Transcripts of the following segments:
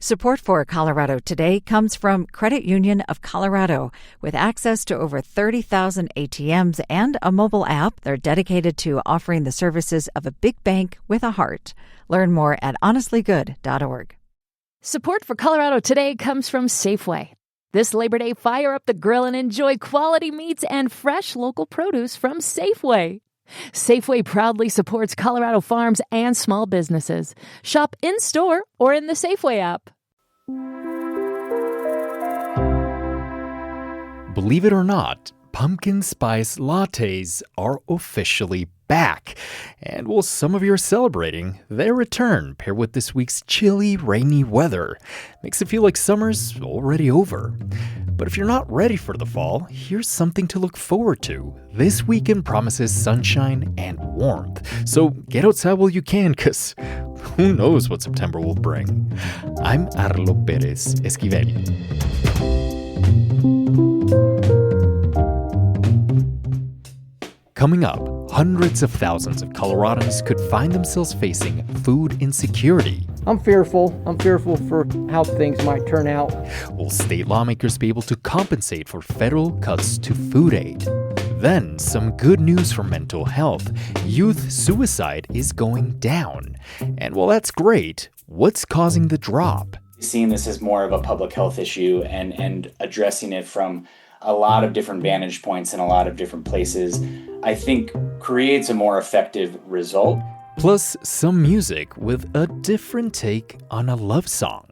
Support for Colorado Today comes from Credit Union of Colorado. With access to over 30,000 ATMs and a mobile app, they're dedicated to offering the services of a big bank with a heart. Learn more at honestlygood.org. Support for Colorado Today comes from Safeway. This Labor Day, fire up the grill and enjoy quality meats and fresh local produce from Safeway. Safeway proudly supports Colorado farms and small businesses. Shop in-store or in the Safeway app. Believe it or not, pumpkin spice lattes are officially back. And while some of you are celebrating, their return, paired with this week's chilly, rainy weather, makes it feel like summer's already over. But if you're not ready for the fall, here's something to look forward to. This weekend promises sunshine and warmth. So get outside while you can, because who knows what September will bring. I'm Arlo Pérez Esquivel. Coming up, hundreds of thousands of Coloradans could find themselves facing food insecurity. I'm fearful for how things might turn out. Will state lawmakers be able to compensate for federal cuts to food aid? Then, some good news for mental health. Youth suicide is going down. And while that's great, what's causing the drop? Seeing this as more of a public health issue and addressing it from a lot of different vantage points in a lot of different places, I think creates a more effective result. Plus, some music with a different take on a love song.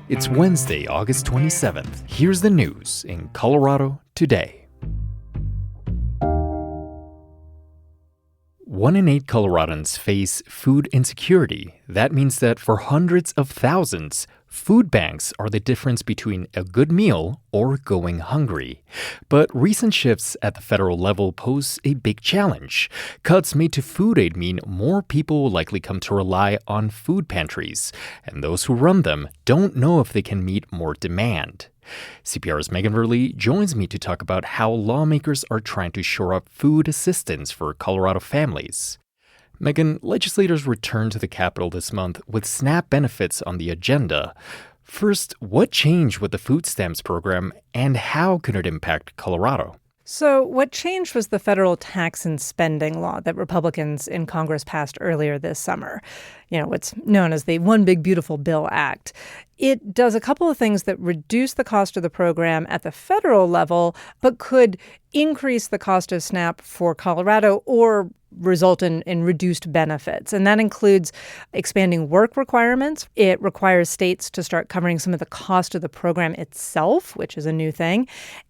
It's Wednesday, August 27th. Here's the news in Colorado today. 1 in 8 Coloradans face food insecurity. That means that for hundreds of thousands, food banks are the difference between a good meal or going hungry. But recent shifts at the federal level pose a big challenge. Cuts made to food aid mean more people will likely come to rely on food pantries, and those who run them don't know if they can meet more demand. CPR's Megan Verlee joins me to talk about how lawmakers are trying to shore up food assistance for Colorado families. Megan, legislators returned to the Capitol this month with SNAP benefits on the agenda. First, what changed with the food stamps program, and how could it impact Colorado? So what changed was the federal tax and spending law that Republicans in Congress passed earlier this summer. What's known as the One Big Beautiful Bill Act. It does a couple of things that reduce the cost of the program at the federal level, but could increase the cost of SNAP for Colorado or result in reduced benefits. And that includes expanding work requirements. It requires states to start covering some of the cost of the program itself, which is a new thing.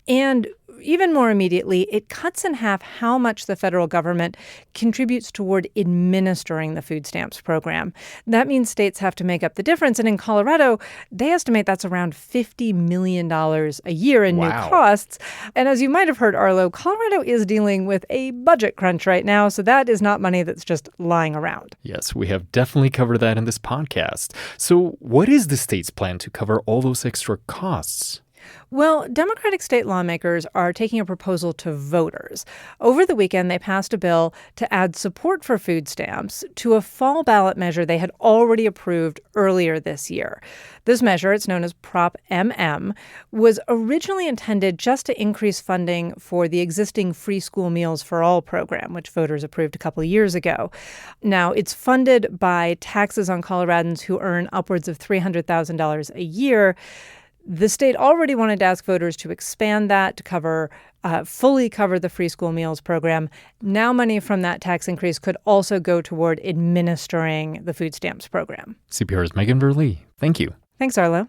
And even more immediately, it cuts in half how much the federal government contributes toward administering the food stamps program. That means states have to make up the difference. And in Colorado, they estimate that's around $50 million a year in new costs. And as you might have heard, Arlo, Colorado is dealing with a budget crunch right now. So that is not money that's just lying around. Yes, we have definitely covered that in this podcast. So what is the state's plan to cover all those extra costs? Well, Democratic state lawmakers are taking a proposal to voters. Over the weekend, they passed a bill to add support for food stamps to a fall ballot measure they had already approved earlier this year. This measure, it's known as Prop MM, was originally intended just to increase funding for the existing Free School Meals for All program, which voters approved a couple of years ago. Now, it's funded by taxes on Coloradans who earn upwards of $300,000 a year. The state already wanted to ask voters to expand that to fully cover the free school meals program. Now money from that tax increase could also go toward administering the food stamps program. CPR's Megan Verlee. Thank you. Thanks, Arlo.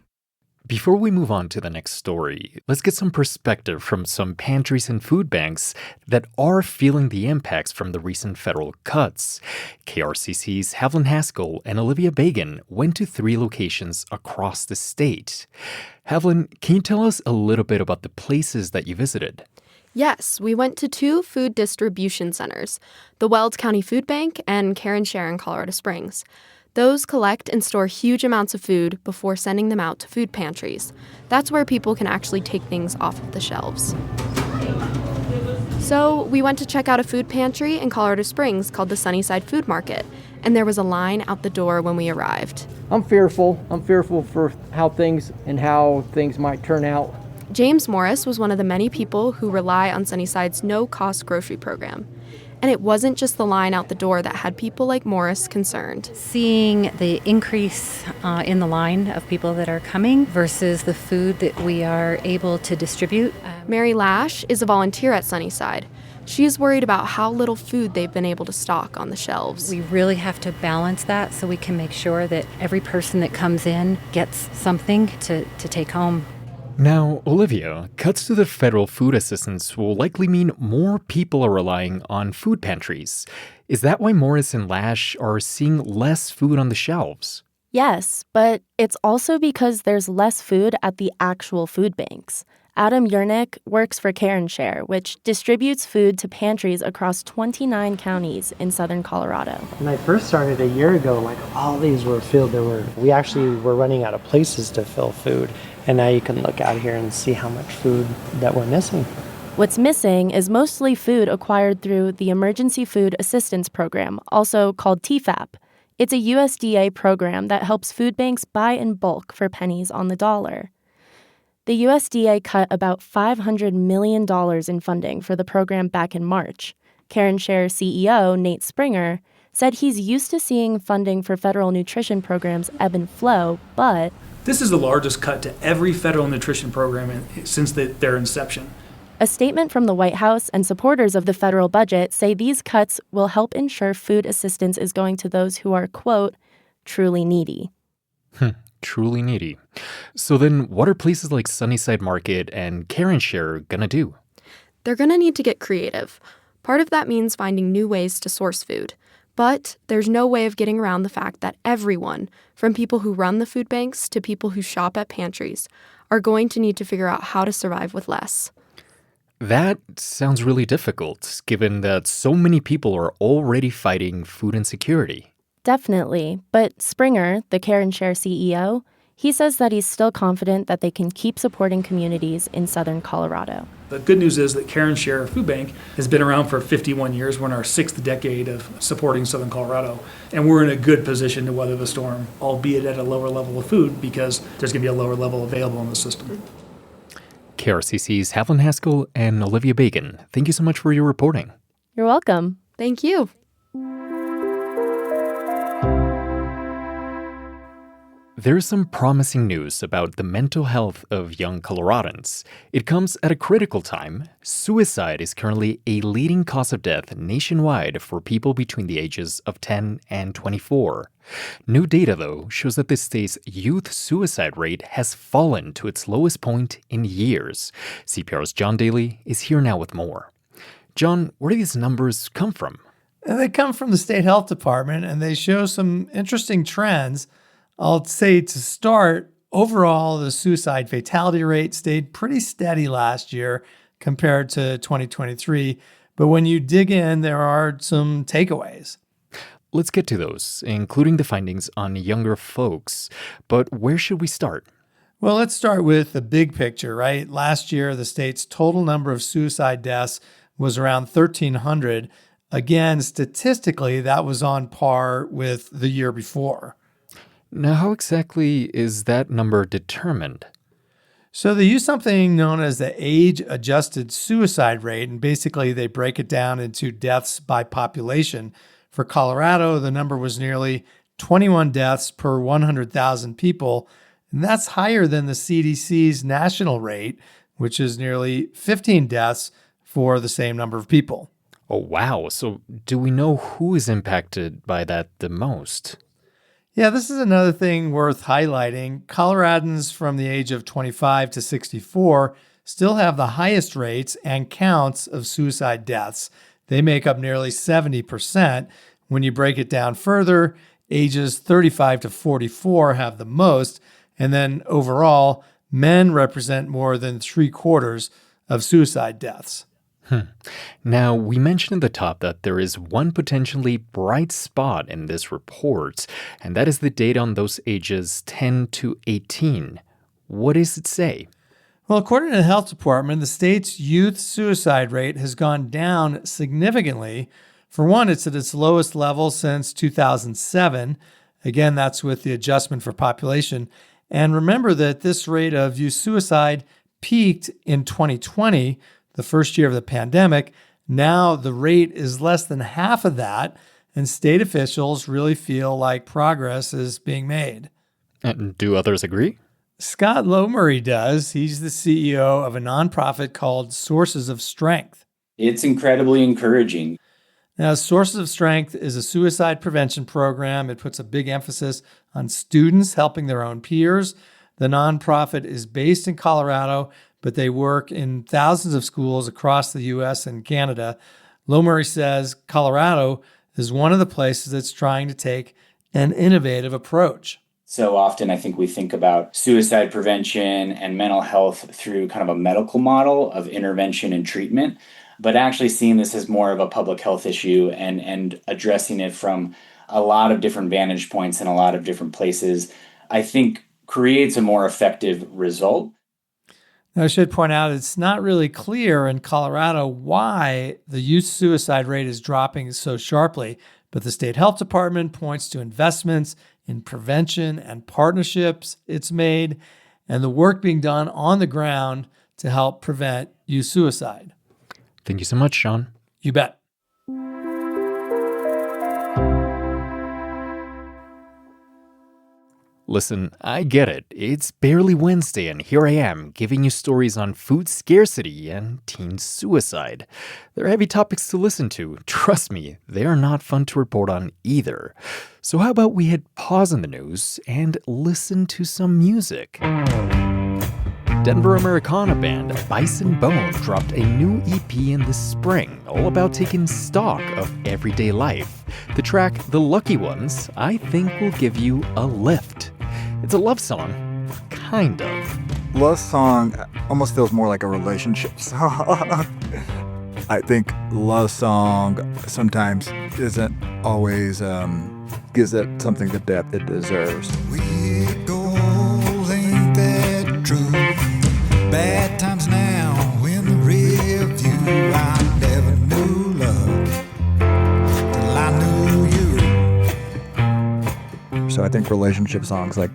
Before we move on to the next story, let's get some perspective from some pantries and food banks that are feeling the impacts from the recent federal cuts. KRCC's Havlin Haskell and Olivia Bagan went to 3 locations across the state. Havlin, can you tell us a little bit about the places that you visited? Yes, we went to 2 food distribution centers, the Weld County Food Bank and Care and Share in Colorado Springs. Those collect and store huge amounts of food before sending them out to food pantries. That's where people can actually take things off of the shelves. So we went to check out a food pantry in Colorado Springs called the Sunnyside Food Market, and there was a line out the door when we arrived. I'm fearful. I'm fearful for how things might turn out. James Morris was one of the many people who rely on Sunnyside's no-cost grocery program. And it wasn't just the line out the door that had people like Morris concerned. Seeing the increase in the line of people that are coming versus the food that we are able to distribute. Mary Lash is a volunteer at Sunnyside. She is worried about how little food they've been able to stock on the shelves. We really have to balance that so we can make sure that every person that comes in gets something to take home. Now, Olivia, cuts to the federal food assistance will likely mean more people are relying on food pantries. Is that why Morris and Lash are seeing less food on the shelves? Yes, but it's also because there's less food at the actual food banks. Adam Yernick works for Care and Share, which distributes food to pantries across 29 counties in southern Colorado. When I first started a year ago, all these were filled. We actually were running out of places to fill food. And now you can look out here and see how much food that we're missing. What's missing is mostly food acquired through the Emergency Food Assistance Program, also called TFAP. It's a USDA program that helps food banks buy in bulk for pennies on the dollar. The USDA cut about $500 million in funding for the program back in March. Care and Share CEO Nate Springer said he's used to seeing funding for federal nutrition programs ebb and flow, but this is the largest cut to every federal nutrition program since their inception. A statement from the White House and supporters of the federal budget say these cuts will help ensure food assistance is going to those who are, quote, truly needy. Truly needy. So then what are places like Sunnyside Market and Care and Share gonna do? They're gonna need to get creative. Part of that means finding new ways to source food. But there's no way of getting around the fact that everyone, from people who run the food banks to people who shop at pantries, are going to need to figure out how to survive with less. That sounds really difficult, given that so many people are already fighting food insecurity. Definitely. But Springer, the Care and Share CEO, he says that he's still confident that they can keep supporting communities in southern Colorado. The good news is that Care and Share Food Bank has been around for 51 years. We're in our 6th decade of supporting southern Colorado. And we're in a good position to weather the storm, albeit at a lower level of food, because there's going to be a lower level available in the system. KRCC's Havlin Haskell and Olivia Bacon, thank you so much for your reporting. You're welcome. Thank you. There's some promising news about the mental health of young Coloradans. It comes at a critical time. Suicide is currently a leading cause of death nationwide for people between the ages of 10 and 24. New data, though, shows that the state's youth suicide rate has fallen to its lowest point in years. CPR's John Daly is here now with more. John, where do these numbers come from? They come from the state health department, and they show some interesting trends. I'll say to start, overall, the suicide fatality rate stayed pretty steady last year compared to 2023. But when you dig in, there are some takeaways. Let's get to those, including the findings on younger folks. But where should we start? Well, let's start with the big picture, right? Last year, the state's total number of suicide deaths was around 1,300. Again, statistically, that was on par with the year before. Now, how exactly is that number determined? So they use something known as the age-adjusted suicide rate, and basically they break it down into deaths by population. For Colorado, the number was nearly 21 deaths per 100,000 people, and that's higher than the CDC's national rate, which is nearly 15 deaths for the same number of people. Oh, wow. So do we know who is impacted by that the most? Yeah, this is another thing worth highlighting. Coloradans from the age of 25 to 64 still have the highest rates and counts of suicide deaths. They make up nearly 70%. When you break it down further, ages 35 to 44 have the most. And then overall, men represent more than 3/4 of suicide deaths. Now, we mentioned at the top that there is one potentially bright spot in this report, and that is the data on those ages 10 to 18. What does it say? Well, according to the health department, the state's youth suicide rate has gone down significantly. For one, it's at its lowest level since 2007. Again, that's with the adjustment for population. And remember that this rate of youth suicide peaked in 2020, the first year of the pandemic. Now the rate is less than half of that, and state officials really feel like progress is being made. And do others agree? Scott Lowmurray does. He's the CEO of a nonprofit called Sources of Strength. It's incredibly encouraging. Now, Sources of Strength is a suicide prevention program. It puts a big emphasis on students helping their own peers. The nonprofit is based in Colorado, but they work in thousands of schools across the U.S. and Canada. Lowmurray says Colorado is one of the places that's trying to take an innovative approach. So often I think we think about suicide prevention and mental health through kind of a medical model of intervention and treatment, but actually seeing this as more of a public health issue and addressing it from a lot of different vantage points in a lot of different places, I think creates a more effective result. Now, I should point out it's not really clear in Colorado why the youth suicide rate is dropping so sharply, but the state health department points to investments in prevention and partnerships it's made, and the work being done on the ground to help prevent youth suicide. Thank you so much, Sean. You bet. Listen, I get it. It's barely Wednesday, and here I am giving you stories on food scarcity and teen suicide. They're heavy topics to listen to. Trust me, they are not fun to report on either. So how about we hit pause on the news and listen to some music? Denver Americana band Bison Bone dropped a new EP in the spring, all about taking stock of everyday life. The track The Lucky Ones, I think, will give you a lift. It's a love song, kind of. Love song almost feels more like a relationship song. I think love song sometimes isn't always gives it something the depth it deserves. Weird goals, ain't that true? Bad times now in the rear view. I never knew love till I knew you. So I think relationship songs like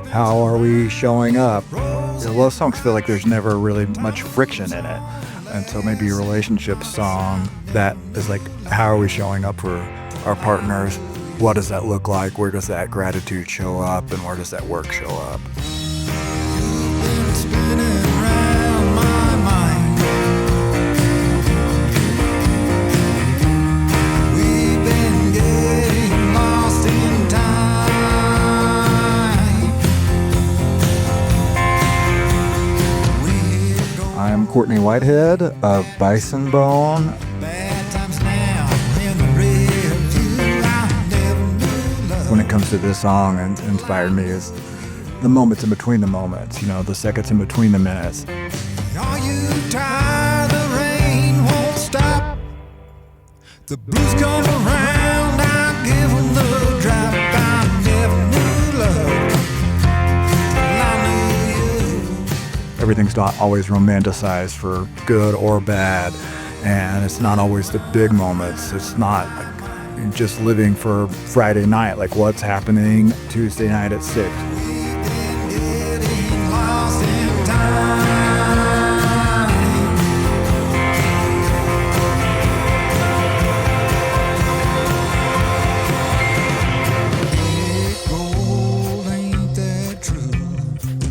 how are we showing up? Love songs feel like there's never really much friction in it. And so maybe a relationship song that is like how are we showing up for our partners? What does that look like? Where does that gratitude show up? And where does that work show up? I'm Courtney Whitehead of Bison Bone. When it comes to this song, and inspired me is the moments in between the moments, you know, the seconds in between the minutes. Are you tired? The rain won't stop. The blues come around, I give them the drop. I never knew love till I knew you. Everything's not always romanticized for good or bad, and it's not always the big moments. It's not like just living for Friday night, like what's happening Tuesday night at 6.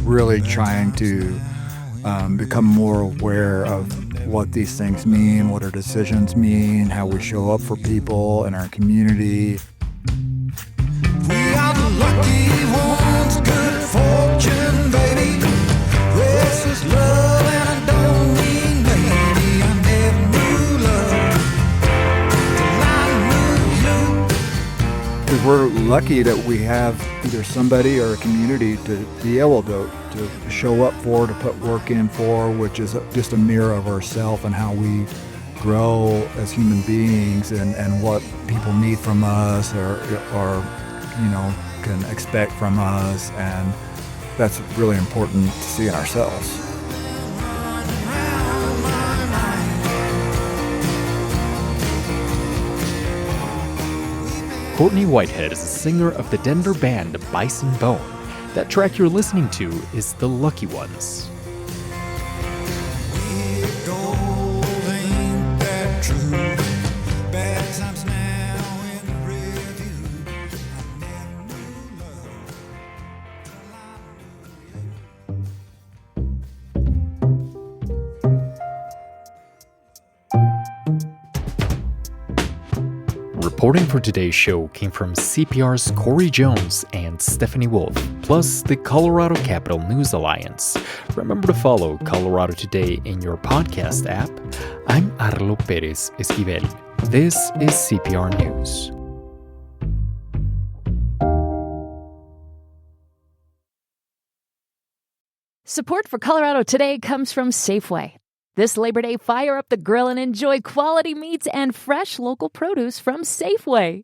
Really trying to become more aware of what these things mean, what our decisions mean, how we show up for people in our community. We are the lucky ones, good fortune, baby. Restless love, and I don't mean maybe. I never knew love till I knew you. Because we're lucky that we have either somebody or a community to be able to show up for, to put work in for, which is just a mirror of ourselves and how we grow as human beings and what people need from us or you know, can expect from us, and that's really important to see in ourselves. Courtney Whitehead is a singer of the Denver band Bison Bone. That track you're listening to is The Lucky Ones. Reporting for today's show came from CPR's Corey Jones and Stephanie Wolf, plus the Colorado Capital News Alliance. Remember to follow Colorado Today in your podcast app. I'm Arlo Pérez Esquivel. This is CPR News. Support for Colorado Today comes from Safeway. This Labor Day, fire up the grill and enjoy quality meats and fresh local produce from Safeway.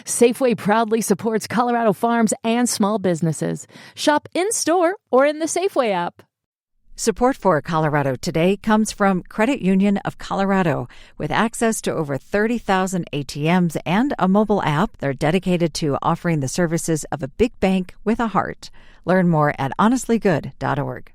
Safeway proudly supports Colorado farms and small businesses. Shop in-store or in the Safeway app. Support for Colorado Today comes from Credit Union of Colorado. With access to over 30,000 ATMs and a mobile app, they're dedicated to offering the services of a big bank with a heart. Learn more at honestlygood.org.